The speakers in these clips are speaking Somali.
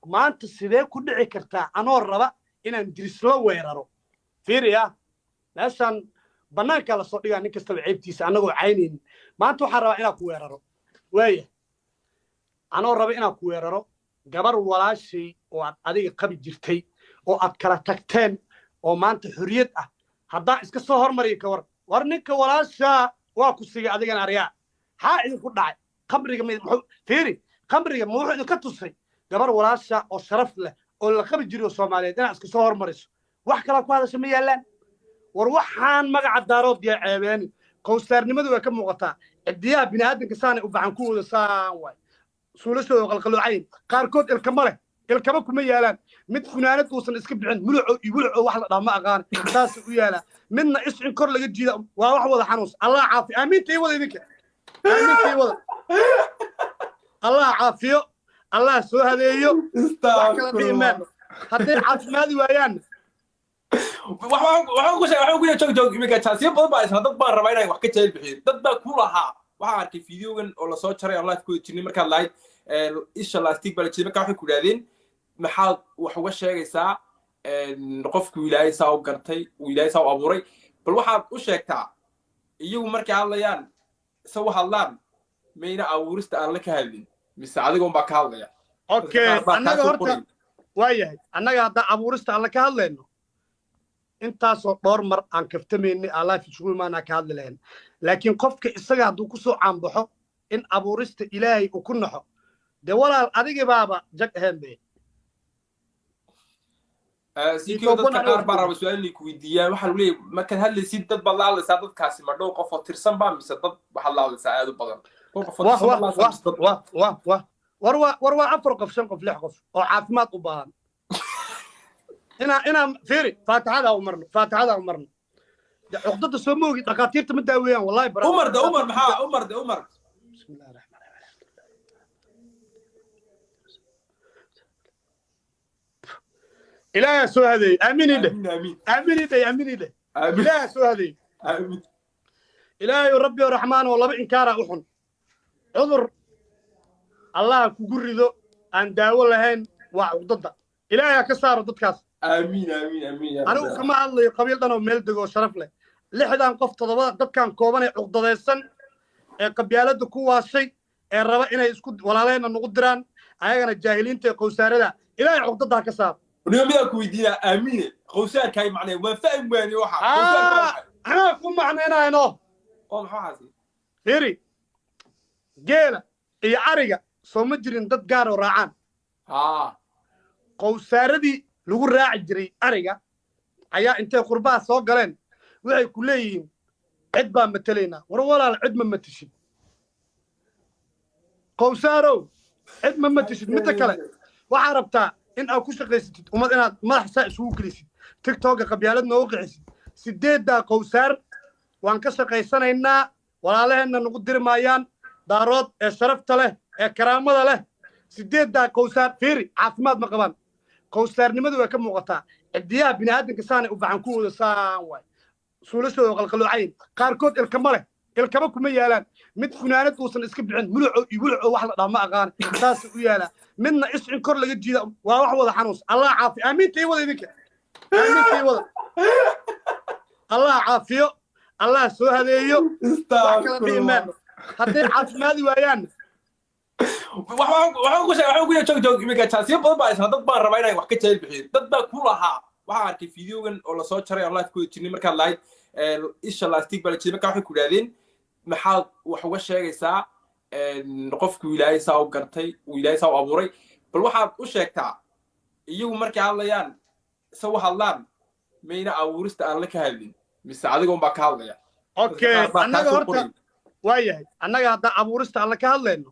maanta sidee ku dhici kartaa anoo raba inaan dirislo weeraro fiiriya meeshan banaanka la soo dhigaa nin kastaba ceebtiisa anagoo caynaynin maanta waxaan rabaa inaan ku weeraro waaya anoo raba inaan ku weeraro gabar walaashay oo aad adiga qabi jirtay oo aad kala tagteen oo maanta xuriyad ah haddaan iska soo hormariyo ka war ninka walaasha waa ku sigay adigana aryaa haa idinku dhacay khamriga fiiri khamriga ma wuxuu idinka tusay gabar walaasha oo sharaf leh oo la qabi jiray oo Soomaaliyeed inaad iska soo hormariso wax kala ku hadasho ma yaalaan war waxaan magaca daarood yaa ceebeeni qowsaarnimadu way ka muuqataa cidiyaha bini'aadamka saanay u bacan ku wada saan way suulashooda qalqaluucayn qaarkood ilkama leh ilkama kuma yaalaan mid funaanad uusan iska bixin muluco iyo wuluco wax la dhama aqaan taas u yaala midna iscin kor laga jiida waa wax wada xanuus Allah caafi aamintii wada idinka aamintii wada Allah caafiyo Allah soo hadeeyo wax kala dhiimaan haddii caafimaad waayaan waxaan ku joog imika taasiyo badan baa isna dad baan rabaa inay wax ka jeel bixiyo dad baa ku lahaa waxaan arkay fiidiyogan oo la soo jaray live ku jirnay markaad lahayd isha lastig baa la jiray markaa waxay ku yidhaahdeen maxaad wax uga sheegaysaa qofku ilaahay saa u gartay uu ilaahay saa u abuuray bal waxaad u sheegtaa iyagu markay hadlayaan se u hadlaan mayna abuurista aan la ka hadlin mise adigoon baa ka hadlaya okay annaga horta waayahay annaga hadda abuurista aan la ka hadlayno intaasoo dhowr mar aan kaftamaynay Allah isugu imaanaa ka hadli lahayn laakiin qofka isaga hadduu ku soo caanbaxo in abuurista ilaahay uu ku naxo dee walaal adiga baaba jag ahayn be sidoo dadka qaar baa raba su'aal ku weydiiyaan waxa uu leeyahay markaad hadlaysid dad baad la hadlaysaa dadkaasi ma dhow qof oo tirsan baa mise dad waxa la hadlaysaa aad u badan war afar qof shan qof lix qof oo caafimaad u baahan ina fiiri faatixada u marno عقدة سموه دكاتير تمداويان والله برا عمر محا عمر بسم الله الرحمن الرحيم إلهي سو هذه آمين ده إلهي سو هذه آمين إلهي ربي الرحمن والله بإنكاره أحن عذر الله كجري ذو أن داول لهن وعقدة إلهي كسر ضدكاس آمين أنا كما الله قبيل دنا وميل دقو شرف له لحدان قف تضبط ضد كان كوبان عقدة السن قبيلة دكوا شيء الربع إنه يسكت ولا لين نقدران أيها الجاهلين تقوسار ده إلهي عقدة كسر اليوم ياكو يدينا آمين قوسار كاي معناه وفاهم وين يوحى أنا أكون معنا هنا قول حاسي هيري جيلة يا عريقة سومجرين ضد جار وراعان قوسار دي لو راعي جري عريقة أيا أنت قرباء سوق قلنا وعي كلين عدبا متلينا ولا العد من متشد قوسارو عد من متشد متكلم وعربتها إن أو كوش قيسيت وما أنا ما حساء سوق ليش تيك توك قبيلتنا وقعس سديد دا قوسار وانكسر قيسنا إننا ولا له إن نقدر مايان دارات شرفت له كرامة له سديد دا قوسار فيري عاصمات مقبان قوسار نمدو كم مقطع الدياب بنادم كسانة وبعن كود سان واي سولشوا قلقلوعين قاركود الكمله الكمكم يالان mid funaanad uusan iska bixin muluco iyo wuluco wax la dhama aqaan taas u yaala midna iscin kor laga jiida waa wax wada xanuus Allah caafi aamintii wada idinka aamintii wada Allah caafiyo Allah soo hadeeyo wax kala dhiimaan haddii caafimaad waayaan waxaan ku joog imika taasiyo badan baa isna dad baan rabaa inay wax ka jeel bixiyo dad baa ku lahaa waxaan arkay fiidiyogan oo la soo jaray live ku jirnay markaad lahayd isha lastig baa la jiray markaa waxay ku yidhaahdeen maxaad wax uga sheegaysaa qofku ilaahay saa u gartay uu ilaahay saa u abuuray bal waxaad u sheegtaa iyagu markay hadlayaan se u hadlaan mayna abuurista aan la ka hadlin mise adigoon baa ka hadlaya okay annaga horta waayahay annaga hadda abuurista aan la ka hadlayno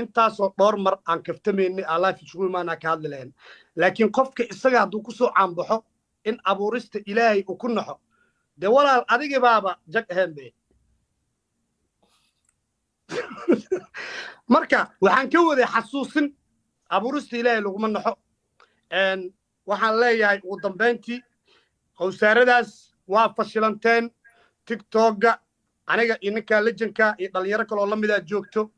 intaasoo dhowr mar aan kaftamaynay Allah isugu imaanaa ka hadli lahayn laakiin qofka isaga hadduu ku soo caanbaxo in abuurista ilaahay uu ku naxo dee walaal adiga baaba jag ahayn be marka waxaan ka waday xasuusin abuurista ilaahay laguma naxo waxaan leeyahay ugu dambeyntii qowsaaradaas waa fashilanteen tiktoka aniga iyo ninka lejanka iyo dhalinyaro kale oo la mid ah joogto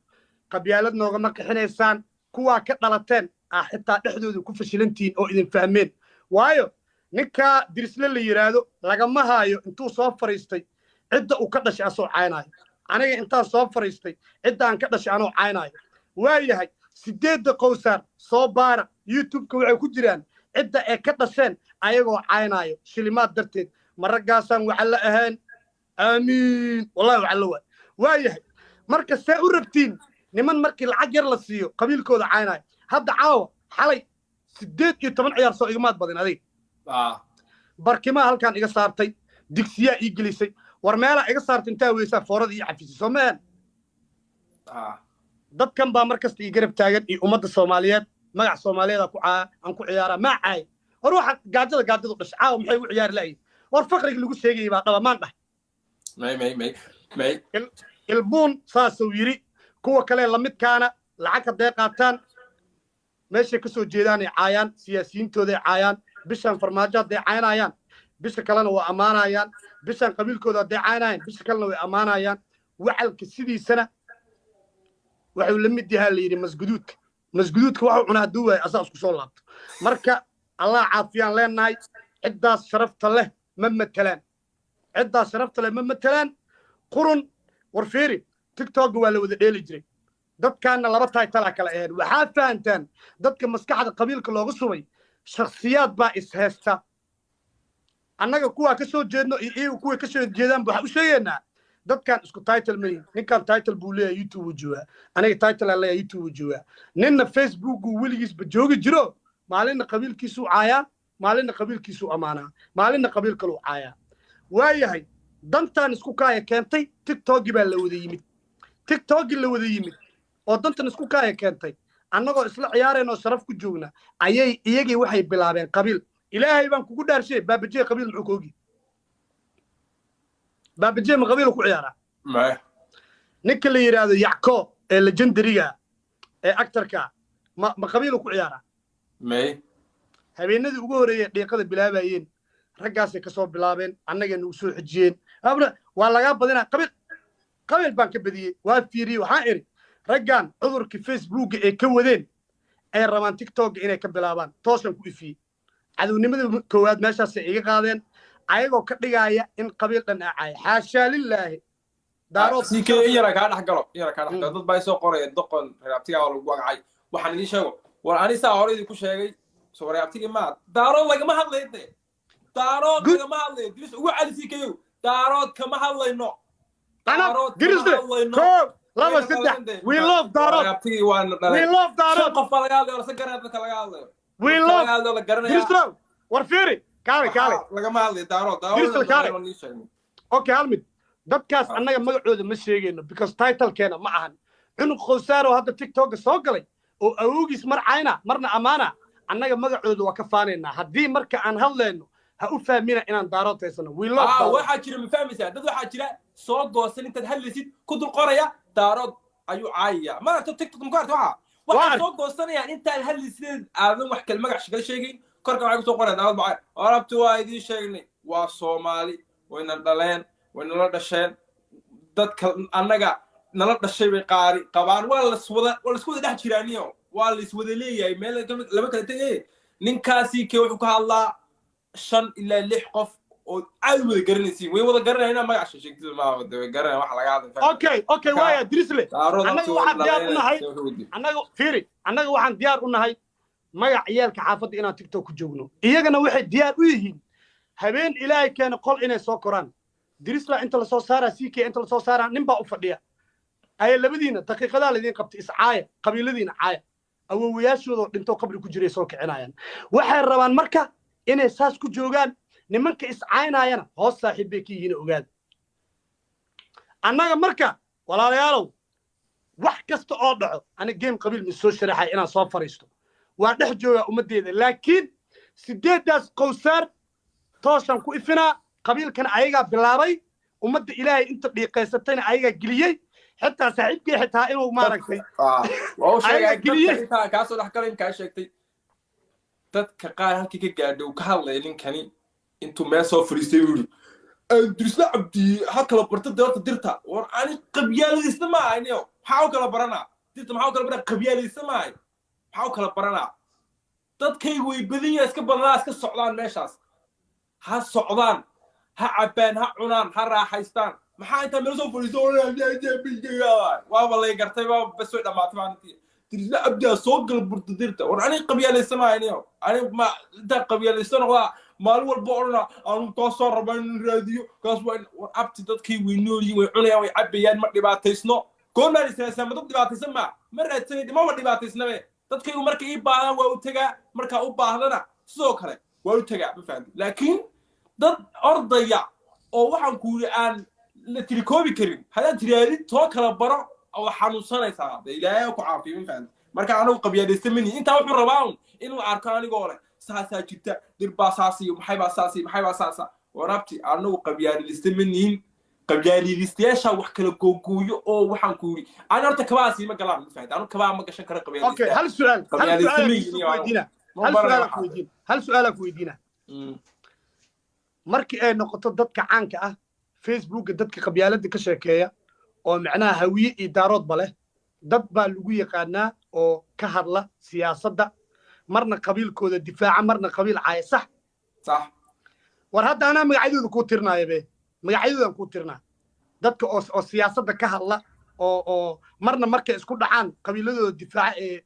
qabyaalad noogama qixinaysaan kuwaa ka dhalateen xitaa dhexdooda ku fashilantihiin oo idin fahmeen waayo ninka dirisle la yiraahdo lagama haayo intuu soo fariistay cidda uu ka dhashay asoo caynaayo aniga intaan soo fariistay cidda aan ka dhashay anoo caynaayo waayahay 8 qowsaar soo baara youtube-ka waxay ku jiraan cidda ay ka dhasheen ayagoo caynaayo shilimaad darteed maragaasaan waxa la ahayn amiin wallahi waxa la waayahay marka see u rabtiin niman markii lacag yar la siiyo qabiilkooda caynaayo hadda caawa xalay 18 ciyaar soo igmaad badan adig barkimaa halkaan iga saartay digsiyaa ii gelisay war meelaa iga saartay intaa weysaa foorada ii cafisay soo meen dadkan baa markasta ii garab taagan iyo ummadda soomaaliyeed magac soomaaliyeed aan ku ciyaaraa maa caay war waxa gaajadu dhashay caawa maxay u ciyaari la'yihin war faqriga lagu sheegayay baa dhaba maan dhahay ilbuun saasuu yidhi kuwa kale lamidkaana lacag hadday qaataan meeshay ka soo jeedaanay caayaan siyaasiyiintooday caayaan bishaan farmaajo hadday caynayaan bisha kalena waa ammaanayaan bishaan qabiilkooda hadday caynayaan bisha kalena way ammaanayaan wacalka sidiisana waxuu la mid yahaa la yidhi masguduudka waxuu cunaa hadduu waayo asaa isku soo laabto marka allah caafiyaan leenahay ciddaas sharafta leh ma matelaan qurun war fiiri tiktok waa la wada dheeli jiray dadkaana laba taytalaa kala ahayn waxaa fahantaan dadka maskaxda qabiilka looga subay shakhsiyaad baa ishaysta annaga kuwaa ka soo jeedno iyo iyagu kuway ka soo jeedaan waxaa u sheegaynaa dadkan isku title malihin ninkan title buu leeyahay youtube uu joogaa aniga title aan leeyahay youtube uu joogaa ninna facebook uu weligiisba joogi jiro maalinna qabiilkiisuu caayaa maalinna qabiilkiisuu ammaanaa maalinna qabiil kaluu caayaa waayahay dantaan isku kaaya keentay tiktoki baa la wada yimid oo dantan isku kaaya keentay annagoo isla ciyaaraynoo sharaf ku joogna iyagii waxay bilaabeen qabiil ilaahay baan kugu dhaarshay baabajee qabiil muxuu ka ogi baabajee ma qabiil ku ciyaaraa ninka la yidhaahdo yacko ee legendariga ee actorka ma qabiil ku ciyaaraa habeenadii ugu horeeyay dhiiqada bilaabayeen raggaasay ka soo bilaabeen annagay nagu soo xijiyeen waa lagaa badinaa qabiil baan ka badiyey waa fiiriyey waxaan iri raggan cudurkii facebooka ee ka wadeen ay rabaan tiktoka inay ka bilaabaan toosan ku ifiyey cadownimadii koowaad meeshaasay iga qaadeen ayagoo ka dhigaaya in qabiil dhan aacaya xaashaa lilaahi yara kaa dhex galo dad baa soo qoraya doqon reabtigaa lagu wagacay waxaan idiin sheego war ani saa hore idinku sheegay soo reabtigii maa daarood lagama hadlayo de daarood lagama hadlayo diris ugu cali CKO daarood kama hadlayno laba saddex we love daarood qof laga hadlayo sa garan dadka laga hadlayo we love war fiiri kaale lagama hadlayo daarood okay halmid dadkaas annaga magacooda ma sheegayno because title-keena ma ahan cunug khowsaaro hadda tiktok soo galay oo awoogiis mar cayna marna ammaana annaga magacooda waa ka faanaynaa haddii marka aan hadlayno ha u fahmina inaan daarood taysano waxaa jira ma fahmaysaa dad waxaa jira soo goosan intaad hadlaysid ku dul qoraya daarood ayuu caayaya ma aragto tiktok ma ku aragto waxaa soo goosanayaan intaad hadlaysideed aadan wax kale magac shaqal sheegayn korka waxay kusoo qorayaan daarood bacay orabti waa idiin sheegnay waa soomaali wayna dhaleen way nala dhasheen dadka annaga nala dhashay bay qabaan waa la isku wada dhex jiraaniyo waa la iswada leeyahay meel laba kala tegay ninkaasi ke wuxuu ka hadlaa 5 ilaa 6 qof oo aad wada garanaysiin way wada garanayaan magac sheegtida ma wada way garanayaan wax laga hadlay okay waaya Drisle annaga waxaan diyaar u nahay annaga waxaan diyaar u nahay magac ciyaalka xaafadda inaan tiktok ku joogno iyagana waxay diyaar u yihiin habeen ilaahay keena qol inay soo koraan Drisle inta la soo saaraa CK inta la soo saaraa nin baa u fadhiya ay labadiina daqiiqadaa la idin qabtay iscaaya qabiiladiina caaya awoowayaashooda dhinto qabri ku jiray soo kicinayaan waxay rabaan marka inay saas ku joogaan nimanka iscaynayana hoos saaxiib bay ka yihiin ogaada annaga marka walaalayaalow wax kasta oo dhaco aniga game qabiil ma soo sharaxay inaan soo fariisto waa dhex joogaa ummaddeeda laakiin 8daas qowsaar toosan ku ifinaa qabiilkan ayagaa bilaabay ummadda ilaahay inta dhiiqaysatayna ayagaa geliyey xitaa saaxiibkii xitaa inuu maaragtay kaasoo dhex galay kaa sheegtay dadka qaar halkii ka gaadhow ka hadlaya ninkani intuu meel soo fadhiistay uu yidhi Drisle Cabdi ha kala barta doorta dirta war ani qabyaaladiisna ma ahayniyo maxaa u kala baranaa dirta maxaa u kala baranaa qabyaaladiisna ma ahay maxaa u kala baranaa dadkaygu way badan yahay iska badnaa iska socdaan meeshaas ha socdaan ha cabaan ha cunaan ha raaxaystaan maxaa inta meel soo fadhiiso waaba lay gartay waa bas way dhamaatay maalintii tirisla abdaa soo gal burdadirta war ani qabyaalaysanaayo ani ma inta qabyaalaysan waa maalin walba orana aan ka soo rabaa in raadiyo kaas waa war abti dadkii way noolyiin way cunayaan way cabayaan ma dhibaataysno goormaan isaasaa madad dhibaataysan ma raadsanay ma dhibaataysnabe dadkaygu marka ii baahdaan waa u tagaa marka u baahdana sidoo kale waa u tagaa ma fahanti laakiin dad ordaya oo waxaan ku yiri aan la tirikoobi karin haddaan tiraadid too kala baro oo xanuunsanaysaa ilaahay ku caafiyo ma fahanti marka anagu qabyaalaysan mani intaa wuxuu rabaa inuu arko anigoo leh saasaa jirta dirbaa saasiyo maxay baa saasa warabti anagu qabyaalaysan maniin qabyaalaystayaasha wax kala googooyo oo waxaan ku yiri aan horta kabaasi ma galaan ma fahanti anu kabaa ma gashan kara qabyaalaysta okay hal su'aal ku weydiina markii ay noqoto dadka caanka ah Facebook dadka qabyaaladda ka sheekeeya oo macnaha hawiye iyo daaroodba leh dad baa lagu yaqaanaa oo ka hadla siyaasadda marna qabiilkooda difaaca marna qabiil caaya sax war hadda anaa magacyadooda ku tirnaayo be magacyadoodan ku tirnaa dadka oo siyaasadda ka hadla oo marna markay isku dhacaan qabiiladooda difaaca